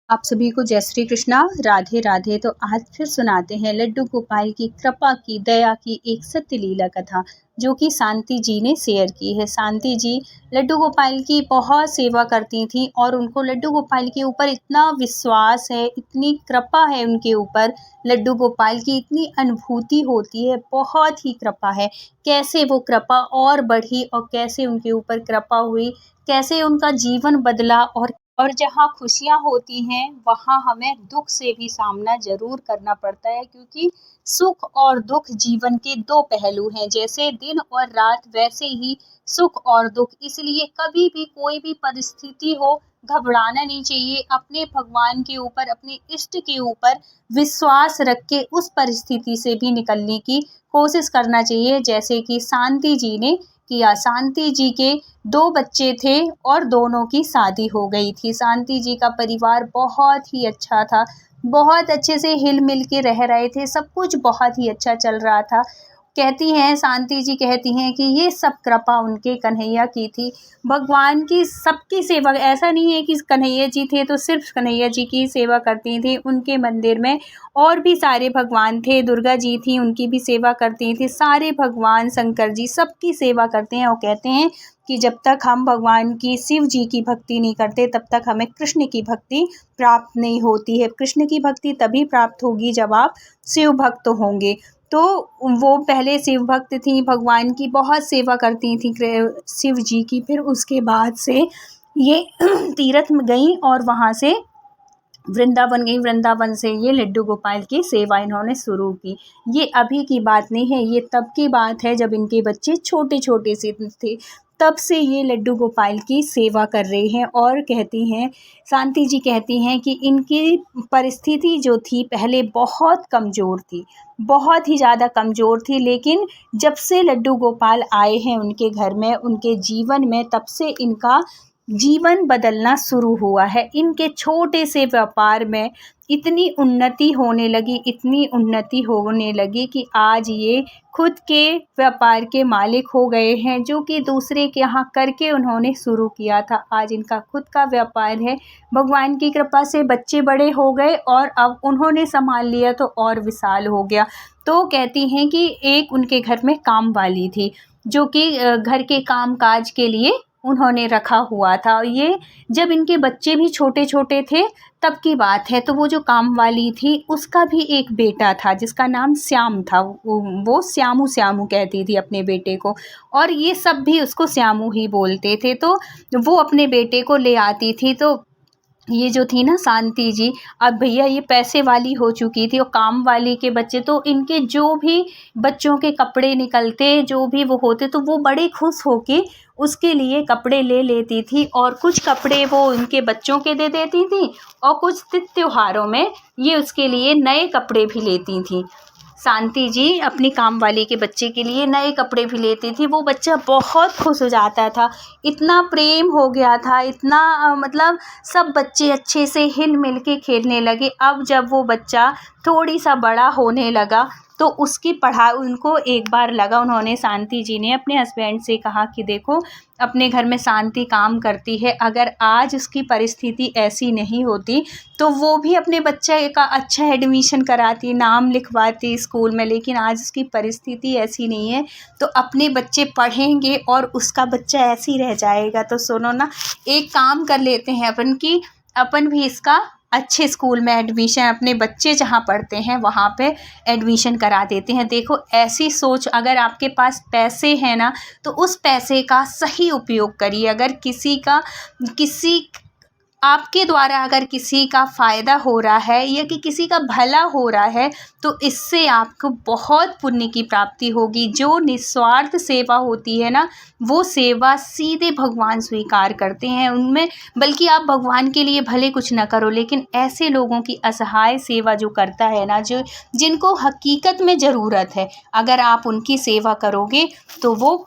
आप सभी को जय श्री कृष्णा, राधे राधे। तो आज फिर सुनाते हैं लड्डू गोपाल की कृपा की, दया की एक सत्य लीला कथा, जो कि शांति जी ने शेयर की है। शांति जी लड्डू गोपाल की बहुत सेवा करती थी और उनको लड्डू गोपाल के ऊपर इतना विश्वास है, इतनी कृपा है उनके ऊपर। लड्डू गोपाल की इतनी अनुभूति होती है, बहुत ही कृपा है। कैसे वो कृपा और बढ़ी और कैसे उनके ऊपर कृपा हुई, कैसे उनका जीवन बदला। और जहाँ खुशियाँ होती हैं वहाँ हमें दुख से भी सामना ज़रूर करना पड़ता है, क्योंकि सुख और दुख जीवन के दो पहलू हैं। जैसे दिन और रात वैसे ही सुख और दुख। इसलिए कभी भी कोई भी परिस्थिति हो, घबराना नहीं चाहिए। अपने भगवान के ऊपर, अपने इष्ट के ऊपर विश्वास रख के उस परिस्थिति से भी निकलने की कोशिश करना चाहिए, जैसे कि शांति जी ने किया। शांति जी के 2 बच्चे थे और दोनों की शादी हो गई थी। शांति जी का परिवार बहुत ही अच्छा था, बहुत अच्छे से हिल-मिल के रह रहे थे, सब कुछ बहुत ही अच्छा चल रहा था। कहती हैं, शांति जी कहती हैं कि ये सब कृपा उनके कन्हैया की थी। भगवान की सबकी सेवा, ऐसा नहीं है कि कन्हैया जी थे तो सिर्फ कन्हैया जी की सेवा करती थी। उनके मंदिर में और भी सारे भगवान थे, दुर्गा जी थी, उनकी भी सेवा करती थी। सारे भगवान, शंकर जी, सबकी सेवा करते हैं और कहते हैं कि जब तक हम भगवान की, शिव जी की भक्ति नहीं करते तब तक हमें कृष्ण की भक्ति प्राप्त नहीं होती है। कृष्ण की भक्ति तभी प्राप्त होगी जब आप शिव भक्त होंगे। तो वो पहले शिव भक्त थी, भगवान की बहुत सेवा करती थी शिव जी की। फिर उसके बाद से ये तीर्थ में गई और वहाँ से वृंदावन गई। वृंदावन से ये लड्डू गोपाल की सेवा इन्होंने शुरू की। ये अभी की बात नहीं है, ये तब की बात है जब इनके बच्चे छोटे छोटे से थे। तब से ये लड्डू गोपाल की सेवा कर रहे हैं। और कहती हैं, शांति जी कहती हैं कि इनकी परिस्थिति जो थी पहले बहुत कमज़ोर थी, बहुत ही ज़्यादा कमज़ोर थी। लेकिन जब से लड्डू गोपाल आए हैं उनके घर में, उनके जीवन में, तब से इनका जीवन बदलना शुरू हुआ है। इनके छोटे से व्यापार में इतनी उन्नति होने लगी, इतनी उन्नति होने लगी कि आज ये खुद के व्यापार के मालिक हो गए हैं, जो कि दूसरे के यहाँ करके उन्होंने शुरू किया था। आज इनका खुद का व्यापार है। भगवान की कृपा से बच्चे बड़े हो गए और अब उन्होंने संभाल लिया तो और विशाल हो गया। तो कहती हैं कि एक उनके घर में काम वाली थी, जो कि घर के काम काज के लिए उन्होंने रखा हुआ था। और ये जब इनके बच्चे भी छोटे छोटे थे तब की बात है। तो वो जो काम वाली थी उसका भी एक बेटा था जिसका नाम श्याम था। वो श्यामू श्यामू कहती थी अपने बेटे को, और ये सब भी उसको श्यामू ही बोलते थे। तो वो अपने बेटे को ले आती थी। तो ये जो थी ना शांति जी, अब भैया ये पैसे वाली हो चुकी थी और काम वाली के बच्चे, तो इनके जो भी बच्चों के कपड़े निकलते, जो भी वो होते, तो वो बड़े खुश होके उसके लिए कपड़े ले लेती थी। और कुछ कपड़े वो उनके बच्चों के दे देती थी और कुछ त्योहारों में ये उसके लिए नए कपड़े भी लेती थी। शांति जी अपनी काम वाली के बच्चे के लिए नए कपड़े भी लेती थी। वो बच्चा बहुत खुश हो जाता था, इतना प्रेम हो गया था, इतना मतलब सब बच्चे अच्छे से हिल मिल के खेलने लगे। अब जब वो बच्चा थोड़ी सा बड़ा होने लगा तो उसकी पढ़ाई, उनको एक बार लगा, उन्होंने, शांति जी ने अपने हस्बैंड से कहा कि देखो, अपने घर में शांति काम करती है, अगर आज उसकी परिस्थिति ऐसी नहीं होती तो वो भी अपने बच्चे का अच्छा एडमिशन कराती, नाम लिखवाती स्कूल में। लेकिन आज उसकी परिस्थिति ऐसी नहीं है, तो अपने बच्चे पढ़ेंगे और उसका बच्चा ऐसे ही रह जाएगा। तो सुनो ना, एक काम कर लेते हैं अपन की, अपन भी इसका अच्छे स्कूल में एडमिशन, अपने बच्चे जहाँ पढ़ते हैं वहाँ पे एडमिशन करा देते हैं। देखो, ऐसी सोच, अगर आपके पास पैसे हैं ना तो उस पैसे का सही उपयोग करिए। अगर किसी आपके द्वारा अगर किसी का फ़ायदा हो रहा है या कि किसी का भला हो रहा है तो इससे आपको बहुत पुण्य की प्राप्ति होगी। जो निस्वार्थ सेवा होती है ना, वो सेवा सीधे भगवान स्वीकार करते हैं उनमें। बल्कि आप भगवान के लिए भले कुछ ना करो, लेकिन ऐसे लोगों की असहाय सेवा जो करता है ना, जो जिनको हकीकत में ज़रूरत है, अगर आप उनकी सेवा करोगे तो वो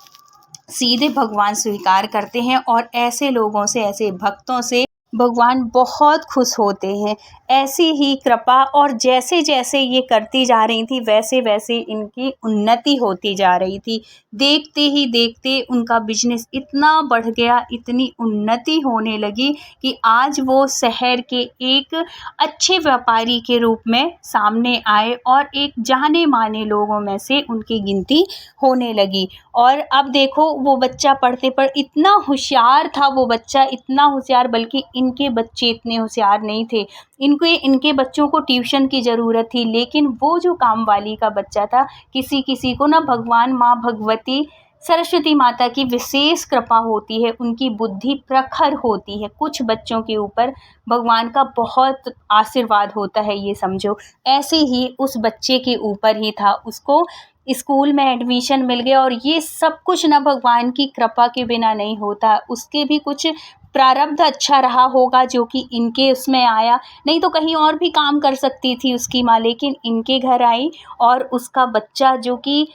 सीधे भगवान स्वीकार करते हैं। और ऐसे लोगों से, ऐसे भक्तों से भगवान बहुत खुश होते हैं। ऐसी ही कृपा और जैसे-जैसे ये करती जा रही थी वैसे-वैसे इनकी उन्नति होती जा रही थी। देखते ही देखते उनका बिज़नेस इतना बढ़ गया, इतनी उन्नति होने लगी कि आज वो शहर के एक अच्छे व्यापारी के रूप में सामने आए और एक जाने-माने लोगों में से उनकी गिनती होने लगी। और अब देखो वो बच्चा पढ़ते पर इतना होशियार था, वो बच्चा इतना होशियार, बल्कि इनके बच्चे इतने होशियार नहीं थे। इनके बच्चों को ट्यूशन की ज़रूरत थी, लेकिन वो जो काम वाली का बच्चा था, किसी-किसी को ना भगवान माँ भगवती सरस्वती माता की विशेष कृपा होती है, उनकी बुद्धि प्रखर होती है। कुछ बच्चों के ऊपर भगवान का बहुत आशीर्वाद होता है, ये समझो। ऐसे ही उस बच्चे के ऊपर ही था, उसको स्कूल में एडमिशन मिल गया और ये सब कुछ ना भगवान की कृपा के बिना नहीं होता। उसके भी कुछ प्रारब्ध अच्छा रहा होगा जो कि इनके उसमें आया, नहीं तो कहीं और भी काम कर सकती थी उसकी माँ, लेकिन इनके घर आई और उसका बच्चा जो कि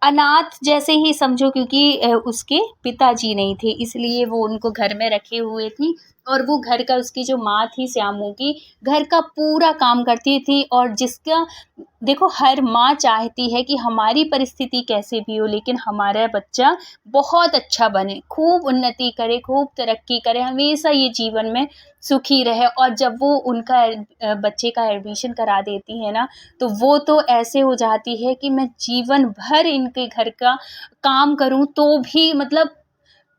अनाथ जैसे ही समझो, क्योंकि उसके पिताजी नहीं थे, इसलिए वो उनको घर में रखे हुए थी और वो घर का, उसकी जो माँ थी श्यामू की, घर का पूरा काम करती थी। और जिसका देखो, हर माँ चाहती है कि हमारी परिस्थिति कैसे भी हो लेकिन हमारा बच्चा बहुत अच्छा बने, खूब उन्नति करे, खूब तरक्की करे, हमेशा ये जीवन में सुखी रहे। और जब वो उनका बच्चे का एडमिशन करा देती है ना, तो वो तो ऐसे हो जाती है कि मैं जीवन भर इनके घर का काम करूं तो भी मतलब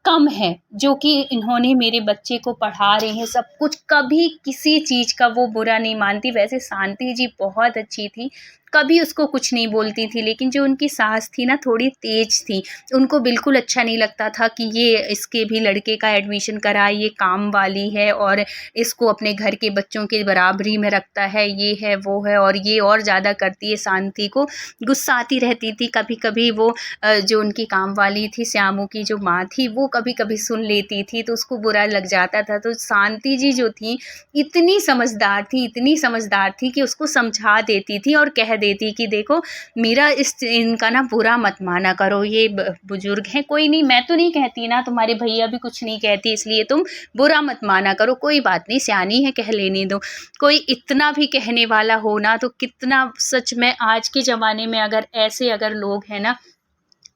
कम है, जो कि इन्होंने मेरे बच्चे को पढ़ा रहे हैं सब कुछ। कभी किसी चीज़ का वो बुरा नहीं मानती। वैसे शांति जी बहुत अच्छी थी, कभी उसको कुछ नहीं बोलती थी, लेकिन जो उनकी सास थी ना, थोड़ी तेज थी। उनको बिल्कुल अच्छा नहीं लगता था कि ये इसके भी लड़के का एडमिशन कराए, ये काम वाली है और इसको अपने घर के बच्चों के बराबरी में रखता है, ये है वो है, और ये और ज़्यादा करती है। शांति को गुस्सा आती रहती थी। कभी कभी वो जो उनकी काम वाली थी, श्यामू की जो माँ थी, वो कभी कभी सुन लेती थी तो उसको बुरा लग जाता था। तो शांति जी जो थी, इतनी समझदार थी, इतनी समझदार थी कि उसको समझा देती थी और कह देती कि देखो, मेरा इनका ना बुरा मत माना करो, ये बुजुर्ग हैं, कोई नहीं, मैं तो नहीं कहती ना, तुम्हारे भैया भी कुछ नहीं कहती, इसलिए तुम बुरा मत माना करो, कोई बात नहीं, सियानी है, कह लेने दो। कोई इतना भी कहने वाला हो ना, तो कितना सच में आज के ज़माने में अगर लोग हैं ना,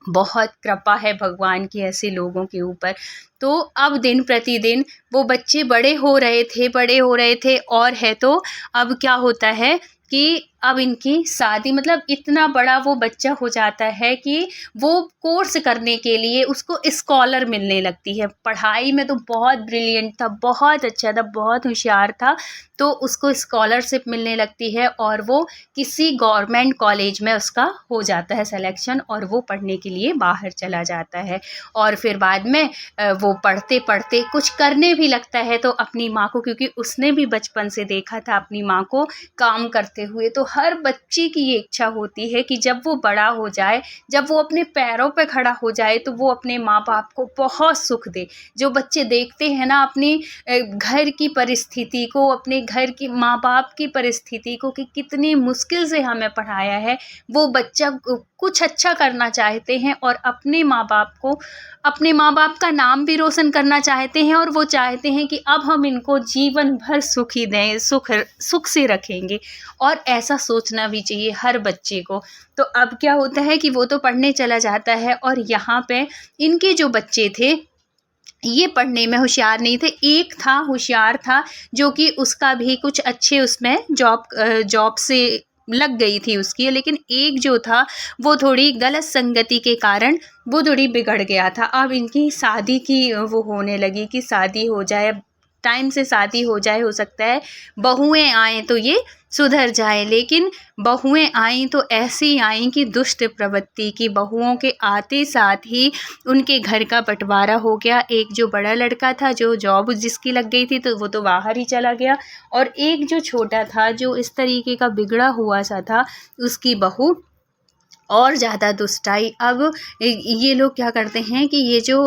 बहुत कृपा है भगवान की ऐसे लोगों के ऊपर। तो अब दिन प्रतिदिन वो बच्चे बड़े हो रहे थे और है तो अब क्या होता है कि अब इनकी शादी, मतलब इतना बड़ा वो बच्चा हो जाता है कि वो कोर्स करने के लिए उसको स्कॉलर मिलने लगती है। पढ़ाई में तो बहुत ब्रिलियंट था, बहुत अच्छा था, बहुत होशियार था, तो उसको स्कॉलरशिप मिलने लगती है और वो किसी गवर्नमेंट कॉलेज में उसका हो जाता है सिलेक्शन और वो पढ़ने के लिए बाहर चला जाता है। और फिर बाद में वो पढ़ते पढ़ते कुछ करने भी लगता है, तो अपनी माँ को, क्योंकि उसने भी बचपन से देखा था अपनी माँ को काम करते हुए, तो हर बच्चे की ये इच्छा होती है कि जब वो बड़ा हो जाए, जब वो अपने पैरों पे खड़ा हो जाए, तो वो अपने माँ बाप को बहुत सुख दे। जो बच्चे देखते हैं ना अपनी घर की परिस्थिति को, अपने घर की माँ बाप की परिस्थिति को, कि कितनी मुश्किल से हमें पढ़ाया है, वो बच्चा कुछ अच्छा करना चाहते हैं और अपने माँ बाप का नाम भी रोशन करना चाहते हैं, और वो चाहते हैं कि अब हम इनको जीवन भर सुखी दें, सुख से रखेंगे। और ऐसा सोचना भी चाहिए हर बच्चे को। तो अब क्या होता है कि वो तो पढ़ने चला जाता है और यहाँ पे इनके जो बच्चे थे, ये पढ़ने में होशियार नहीं थे। एक था होशियार था, जो कि उसका भी कुछ अच्छे उसमें जॉब से लग गई थी उसकी, लेकिन एक जो था वो थोड़ी गलत संगति के कारण वो थोड़ी बिगड़ गया था। अब इनकी शादी की वो होने लगी कि शादी हो जाए, टाइम से शादी हो जाए, हो सकता है बहुएं आएँ तो ये सुधर जाए। लेकिन बहुएं आईं तो ऐसी आईं कि दुष्ट प्रवृत्ति की। बहुओं के आते साथ ही उनके घर का बंटवारा हो गया। एक जो बड़ा लड़का था, जो जॉब जिसकी लग गई थी, तो वो तो बाहर ही चला गया, और एक जो छोटा था, जो इस तरीके का बिगड़ा हुआ सा था, उसकी बहू और ज़्यादा दुष्टाई। अब ये लोग क्या करते हैं कि ये जो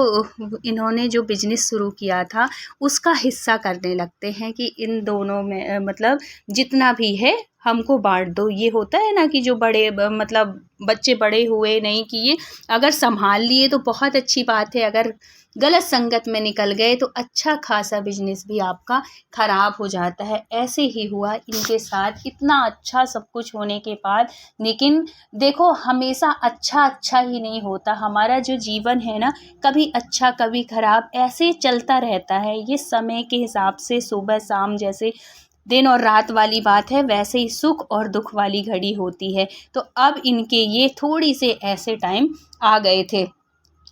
इन्होंने जो बिजनेस शुरू किया था, उसका हिस्सा करने लगते हैं कि इन दोनों में मतलब जितना भी है हमको बाँट दो। ये होता है ना कि जो बड़े मतलब बच्चे बड़े हुए नहीं कि ये अगर संभाल लिए तो बहुत अच्छी बात है, अगर गलत संगत में निकल गए तो अच्छा खासा बिजनेस भी आपका खराब हो जाता है। ऐसे ही हुआ इनके साथ, इतना अच्छा सब कुछ होने के बाद। लेकिन देखो हमेशा अच्छा अच्छा ही नहीं होता, हमारा जो जीवन है ना कभी अच्छा कभी खराब ऐसे चलता रहता है। ये समय के हिसाब से सुबह शाम जैसे दिन और रात वाली बात है, वैसे ही सुख और दुख वाली घड़ी होती है। तो अब इनके ये थोड़ी से ऐसे टाइम आ गए थे,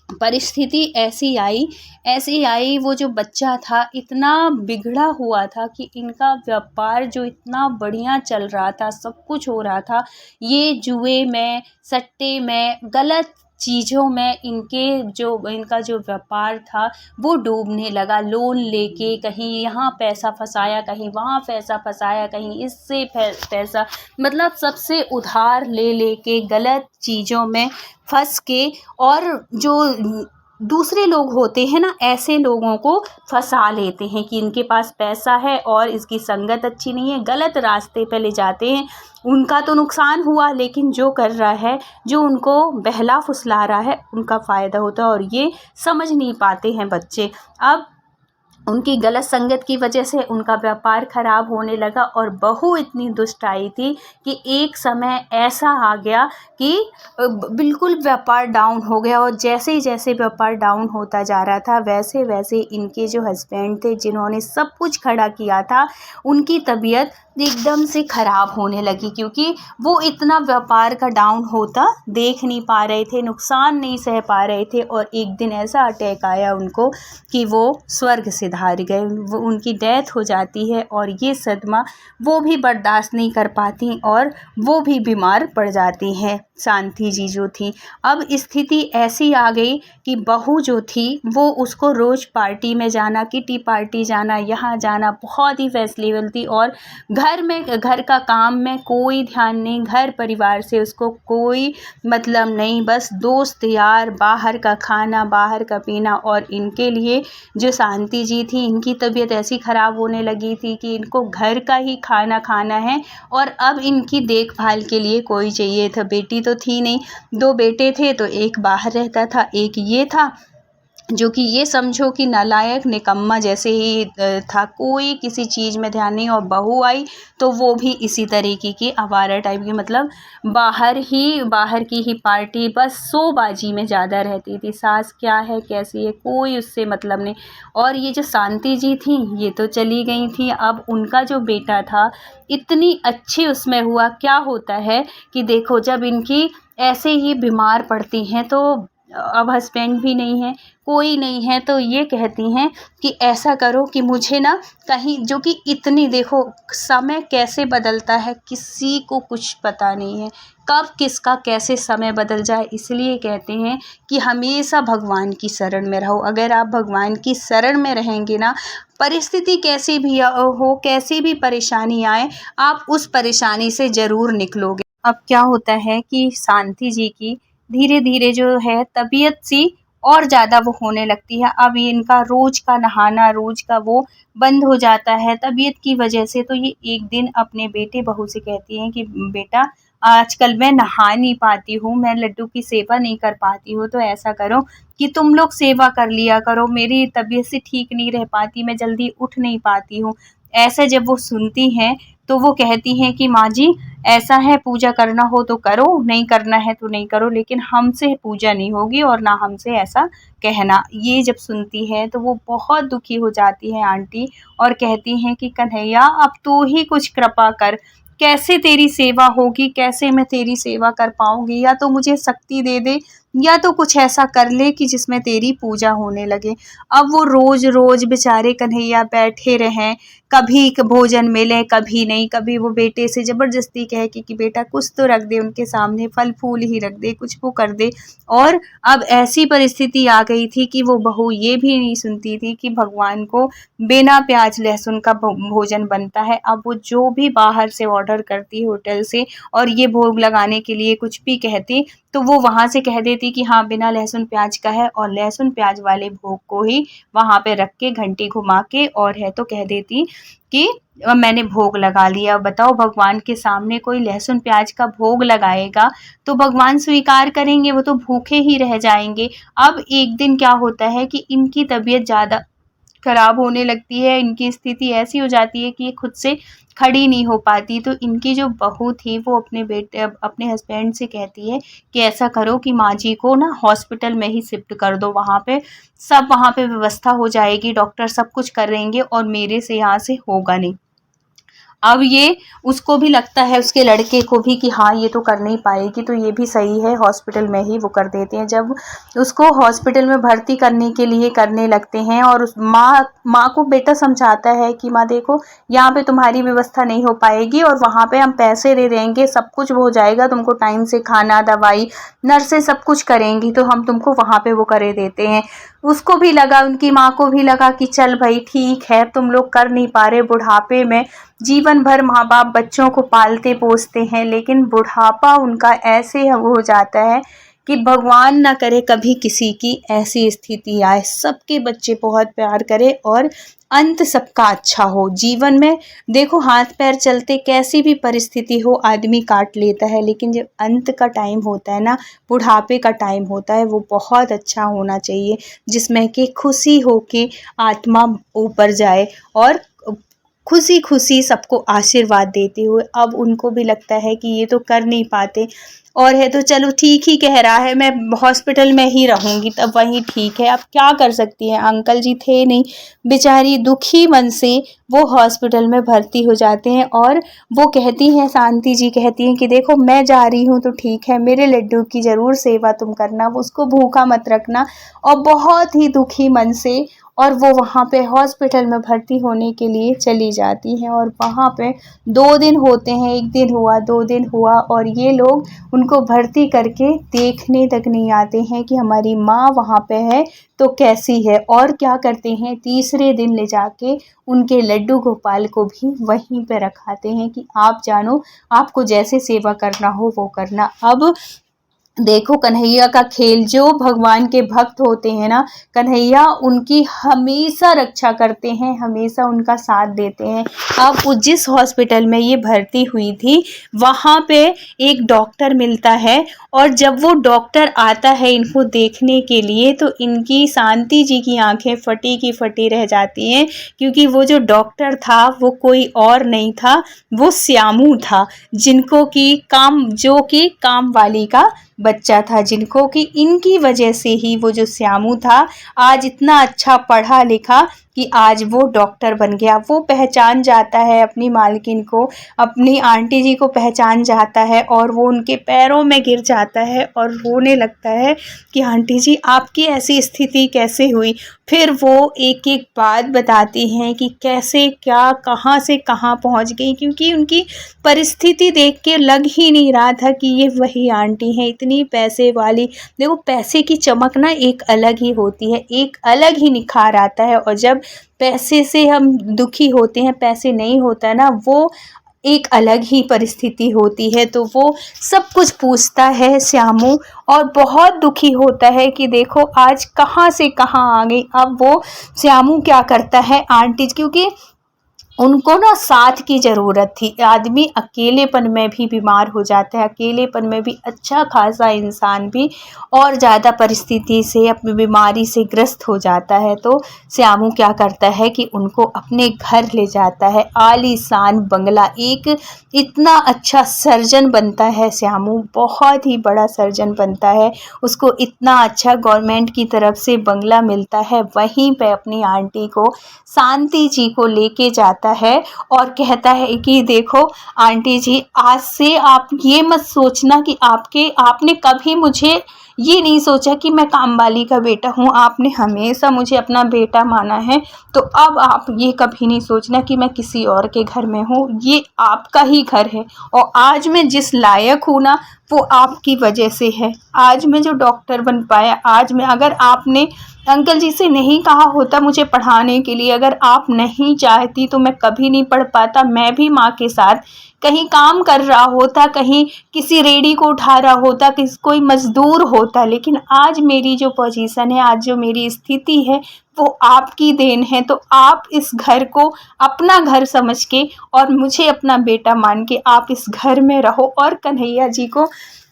परिस्थिति ऐसी आई वो जो बच्चा था इतना बिगड़ा हुआ था कि इनका व्यापार जो इतना बढ़िया चल रहा था, सब कुछ हो रहा था, ये जुए में, सट्टे में, गलत चीज़ों में इनका जो व्यापार था वो डूबने लगा। लोन लेके कहीं यहाँ पैसा फंसाया, कहीं वहाँ पैसा फंसाया, कहीं इससे पैसा, मतलब सबसे उधार ले लेके गलत चीज़ों में फंस के, और जो दूसरे लोग होते हैं ना ऐसे लोगों को फंसा लेते हैं कि इनके पास पैसा है और इसकी संगत अच्छी नहीं है, गलत रास्ते पे ले जाते हैं। उनका तो नुकसान हुआ, लेकिन जो कर रहा है, जो उनको बहला फुसला रहा है, उनका फ़ायदा होता है, और ये समझ नहीं पाते हैं बच्चे। अब उनकी गलत संगत की वजह से उनका व्यापार खराब होने लगा, और बहू इतनी दुष्ट आई थी कि एक समय ऐसा आ गया कि बिल्कुल व्यापार डाउन हो गया। और जैसे ही जैसे व्यापार डाउन होता जा रहा था, वैसे वैसे इनके जो हस्बैंड थे जिन्होंने सब कुछ खड़ा किया था, उनकी तबीयत एकदम से ख़राब होने लगी, क्योंकि वो इतना व्यापार का डाउन होता देख नहीं पा रहे थे, नुकसान नहीं सह पा रहे थे। और एक दिन ऐसा अटैक आया उनको कि वो स्वर्ग से धार गए, वो उनकी डेथ हो जाती है। और ये सदमा वो भी बर्दाश्त नहीं कर पाती और वो भी बीमार पड़ जाती हैं, शांति जी जो थी। अब स्थिति ऐसी आ गई कि बहू जो थी वो उसको रोज़ पार्टी में जाना, किटी पार्टी जाना, यहाँ जाना, बहुत ही फैशनेबल थी, और घर का काम में कोई ध्यान नहीं, घर परिवार से उसको कोई मतलब नहीं, बस दोस्त यार, बाहर का खाना, बाहर का पीना। और इनके लिए जो शांति जी थी, इनकी तबीयत ऐसी ख़राब होने लगी थी कि इनको घर का ही खाना खाना है, और अब इनकी देखभाल के लिए कोई चाहिए था। बेटी तो थी नहीं, 2 बेटे थे, तो एक बाहर रहता था, एक ये था जो कि ये समझो कि नालायक निकम्मा जैसे ही था, कोई किसी चीज़ में ध्यान नहीं। और बहू आई तो वो भी इसी तरीके की आवारा टाइप की, मतलब बाहर की ही पार्टी, बस शोबाजी में ज़्यादा रहती थी। सास क्या है कैसी है कोई उससे मतलब नहीं। और ये जो शांति जी थी ये तो चली गई थी। अब उनका जो बेटा था इतनी अच्छी उसमें हुआ। क्या होता है कि देखो जब इनकी ऐसे ही बीमार पड़ती हैं तो अब हस्बैंड भी नहीं है, कोई नहीं है, तो ये कहती हैं कि ऐसा करो कि मुझे ना कहीं, जो कि इतनी देखो समय कैसे बदलता है किसी को कुछ पता नहीं है, कब किसका कैसे समय बदल जाए। इसलिए कहते हैं कि हमेशा भगवान की शरण में रहो। अगर आप भगवान की शरण में रहेंगे ना, परिस्थिति कैसी भी हो, कैसी भी परेशानी आए, आप उस परेशानी से ज़रूर निकलोगे। अब क्या होता है कि शांति जी की धीरे धीरे जो है तबीयत सी और ज़्यादा वो होने लगती है। अब ये इनका रोज़ का नहाना, रोज़ का वो बंद हो जाता है तबीयत की वजह से। तो ये एक दिन अपने बेटे बहू से कहती हैं कि बेटा आजकल मैं नहा नहीं पाती हूँ, मैं लड्डू की सेवा नहीं कर पाती हूँ, तो ऐसा करो कि तुम लोग सेवा कर लिया करो, मेरी तबीयत से ठीक नहीं रह पाती, मैं जल्दी उठ नहीं पाती हूँ। ऐसे जब वो सुनती हैं तो वो कहती हैं कि माँ जी ऐसा है, पूजा करना हो तो करो, नहीं करना है तो नहीं करो, लेकिन हमसे पूजा नहीं होगी और ना हमसे ऐसा कहना। ये जब सुनती है तो वो बहुत दुखी हो जाती है आंटी, और कहती हैं कि कन्हैया अब तू ही कुछ कृपा कर, कैसे तेरी सेवा होगी, कैसे मैं तेरी सेवा कर पाऊंगी, या तो मुझे शक्ति दे दे या तो कुछ ऐसा कर ले कि जिसमें तेरी पूजा होने लगे। अब वो रोज रोज बेचारे कन्हैया बैठे रहें, कभी भोजन मिले कभी नहीं, कभी वो बेटे से ज़बरदस्ती कहे कि बेटा कुछ तो रख दे उनके सामने, फल फूल ही रख दे, कुछ वो कर दे। और अब ऐसी परिस्थिति आ गई थी कि वो बहू ये भी नहीं सुनती थी कि भगवान को बिना प्याज लहसुन का भोजन बनता है। अब वो जो भी बाहर से ऑर्डर करती होटल से और ये भोग लगाने के लिए कुछ भी कहती, तो वो वहाँ से कह देती देती कि हाँ बिना लहसुन प्याज का है, और लहसुन प्याज वाले भोग को ही वहाँ पे रख के घंटी घुमा के और है तो कह देती कि मैंने भोग लगा लिया। बताओ, भगवान के सामने कोई लहसुन प्याज का भोग लगाएगा तो भगवान स्वीकार करेंगे? वो तो भूखे ही रह जाएंगे। अब एक दिन क्या होता है कि इनकी तबीयत ज़्यादा खराब होने लगती है, इनकी स्थिति ऐसी हो जाती है कि ये खुद से खड़ी नहीं हो पाती। तो इनकी जो बहू थी वो अपने हस्बैंड से कहती है कि ऐसा करो कि माँ जी को ना हॉस्पिटल में ही शिफ्ट कर दो, वहाँ पे व्यवस्था हो जाएगी, डॉक्टर सब कुछ करेंगे और मेरे से यहाँ से होगा नहीं। अब ये उसको भी लगता है, उसके लड़के को भी, कि हाँ ये तो कर नहीं पाएगी, तो ये भी सही है, हॉस्पिटल में ही वो कर देते हैं। जब उसको हॉस्पिटल में भर्ती करने के लिए करने लगते हैं और उस माँ को बेटा समझाता है कि माँ देखो, यहाँ पे तुम्हारी व्यवस्था नहीं हो पाएगी और वहाँ पे हम पैसे दे देंगे, सब कुछ हो जाएगा, तुमको टाइम से खाना, दवाई, नर्सें सब कुछ करेंगी, तो हम तुमको वहाँ पे वो करे देते हैं। उसको भी लगा, उनकी माँ को भी लगा कि चल भाई ठीक है, तुम लोग कर नहीं पा रहे, बुढ़ापे में जीवन भर माँ बाप बच्चों को पालते पोसते हैं, लेकिन बुढ़ापा उनका ऐसे हो जाता है कि भगवान ना करे कभी किसी की ऐसी स्थिति आए, सबके बच्चे बहुत प्यार करे और अंत सबका अच्छा हो। जीवन में देखो, हाथ पैर चलते कैसी भी परिस्थिति हो आदमी काट लेता है, लेकिन जब अंत का टाइम होता है ना, बुढ़ापे का टाइम होता है, वो बहुत अच्छा होना चाहिए, जिसमें कि खुशी हो के आत्मा ऊपर जाए और खुशी खुशी सबको आशीर्वाद देते हुए। अब उनको भी लगता है कि ये तो कर नहीं पाते और है तो चलो ठीक ही कह रहा है, मैं हॉस्पिटल में ही रहूँगी, तब वहीं ठीक है। अब क्या कर सकती हैं, अंकल जी थे नहीं, बेचारी दुखी मन से वो हॉस्पिटल में भर्ती हो जाते हैं। और वो कहती हैं, शांति जी कहती हैं कि देखो मैं जा रही हूँ तो ठीक है, मेरे लड्डू की ज़रूर सेवा तुम करना, उसको भूखा मत रखना। और बहुत ही दुखी मन से और वो वहाँ पे हॉस्पिटल में भर्ती होने के लिए चली जाती हैं। और वहाँ पे 2 दिन होते हैं, 1 दिन हुआ, 2 दिन हुआ, और ये लोग उनको भर्ती करके देखने तक नहीं आते हैं कि हमारी माँ वहाँ पे है तो कैसी है। और क्या करते हैं, तीसरे दिन ले जाके उनके लड्डू गोपाल को भी वहीं पे रखाते हैं कि आप जानो, आपको जैसे सेवा करना हो वो करना। अब देखो कन्हैया का खेल, जो भगवान के भक्त होते हैं ना, कन्हैया उनकी हमेशा रक्षा करते हैं, हमेशा उनका साथ देते हैं। अब वो जिस हॉस्पिटल में ये भर्ती हुई थी वहाँ पे एक डॉक्टर मिलता है, और जब वो डॉक्टर आता है इनको देखने के लिए तो इनकी शांति जी की आंखें फटी की फटी रह जाती हैं, क्योंकि वो जो डॉक्टर था वो कोई और नहीं था, वो श्यामू था, जो कि काम वाली का बच्चा था, जिनको कि इनकी वजह से ही वो जो श्यामू था आज इतना अच्छा पढ़ा लिखा कि आज वो डॉक्टर बन गया। वो पहचान जाता है अपनी मालकिन को, अपनी आंटी जी को पहचान जाता है, और वो उनके पैरों में गिर जाता है और रोने लगता है कि आंटी जी आपकी ऐसी स्थिति कैसे हुई। फिर वो एक एक बात बताती हैं कि कैसे क्या कहाँ से कहाँ पहुंच गई, क्योंकि उनकी परिस्थिति देख के लग ही नहीं रहा था कि ये वही आंटी हैं, इतनी पैसे वाली। देखो पैसे की चमक ना एक अलग ही होती है, एक अलग ही निखार आता है, और जब पैसे से हम दुखी होते हैं, पैसे नहीं होता ना, वो एक अलग ही परिस्थिति होती है। तो वो सब कुछ पूछता है श्यामू, और बहुत दुखी होता है कि देखो आज कहाँ से कहाँ आ गई। अब वो श्यामू क्या करता है, आंटी, क्योंकि उनको ना साथ की ज़रूरत थी, आदमी अकेलेपन में भी बीमार हो जाता है, अकेलेपन में भी अच्छा खासा इंसान भी और ज़्यादा परिस्थिति से अपनी बीमारी से ग्रस्त हो जाता है। तो श्यामू क्या करता है कि उनको अपने घर ले जाता है, आलीशान बंगला, एक इतना अच्छा सर्जन बनता है श्यामू, बहुत ही बड़ा सर्जन बनता है, उसको इतना अच्छा गवर्नमेंट की तरफ से बंगला मिलता है। वहीं पे अपनी आंटी को, शांति जी को लेके जाता है और कहता है कि देखो आंटी जी, आज से आप ये मत सोचना कि आपने कभी मुझे ये नहीं सोचा कि मैं कामवाली का बेटा हूँ, आपने हमेशा मुझे अपना बेटा माना है, तो अब आप ये कभी नहीं सोचना कि मैं किसी और के घर में हूँ, ये आपका ही घर है। और आज मैं जिस लायक हूँ ना, वो आपकी वजह से है, आज मैं जो डॉक्टर बन पाया, आज मैं, अगर आपने अंकल जी से नहीं कहा होता मुझे पढ़ाने के लिए, अगर आप नहीं चाहती तो मैं कभी नहीं पढ़ पाता। मैं भी माँ के साथ कहीं काम कर रहा होता, कहीं किसी रेडी को उठा रहा होता, कोई मजदूर होता, लेकिन आज मेरी जो पोजीशन है, आज जो मेरी स्थिति है, वो आपकी देन है। तो आप इस घर को अपना घर समझ के और मुझे अपना बेटा मान के आप इस घर में रहो। और कन्हैया जी को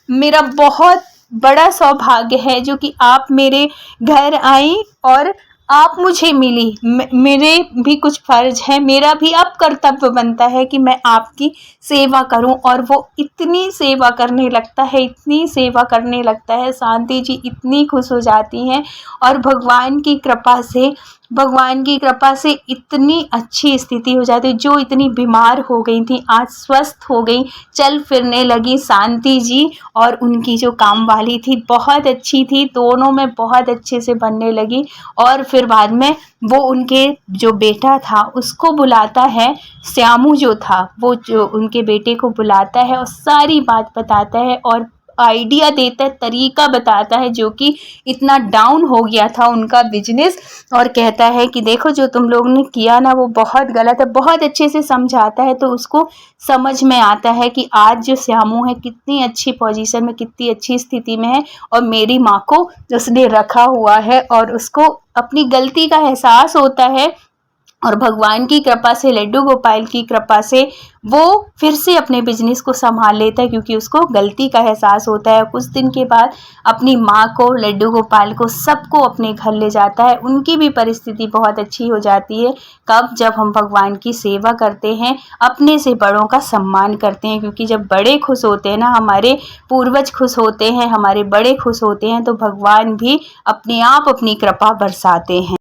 मेरा बहुत बड़ा सौभाग्य है जो कि आप मेरे घर आई और आप मुझे मिली। मेरे भी कुछ फर्ज है, मेरा भी अब कर्तव्य बनता है कि मैं आपकी सेवा करूं। और वो इतनी सेवा करने लगता है, इतनी सेवा करने लगता है, शांति जी इतनी खुश हो जाती हैं। और भगवान की कृपा से इतनी अच्छी स्थिति हो जाती है। जो इतनी बीमार हो गई थी आज स्वस्थ हो गई, चल फिरने लगी। शांति जी और उनकी जो काम वाली थी बहुत अच्छी थी, दोनों में बहुत अच्छे से बनने लगी। और फिर बाद में वो उनके जो बेटा था उसको बुलाता है, श्यामू जो था वो जो उनके बेटे को बुलाता है और सारी बात बताता है और आइडिया देता है, तरीका बताता है जो कि इतना डाउन हो गया था उनका बिजनेस। और कहता है कि देखो जो तुम लोग ने किया ना वो बहुत गलत है। बहुत अच्छे से समझाता है तो उसको समझ में आता है कि आज जो श्यामू है कितनी अच्छी पोजीशन में, कितनी अच्छी स्थिति में है और मेरी माँ को उसने रखा हुआ है। और उसको अपनी गलती का एहसास होता है और भगवान की कृपा से, लड्डू गोपाल की कृपा से वो फिर से अपने बिजनेस को संभाल लेता है क्योंकि उसको गलती का एहसास होता है। कुछ दिन के बाद अपनी माँ को, लड्डू गोपाल को, सबको अपने घर ले जाता है। उनकी भी परिस्थिति बहुत अच्छी हो जाती है। कब? जब हम भगवान की सेवा करते हैं, अपने से बड़ों का सम्मान करते हैं, क्योंकि जब बड़े खुश होते हैं ना, हमारे पूर्वज खुश होते हैं, हमारे बड़े खुश होते हैं, तो भगवान भी अपने आप अपनी कृपा बरसाते हैं।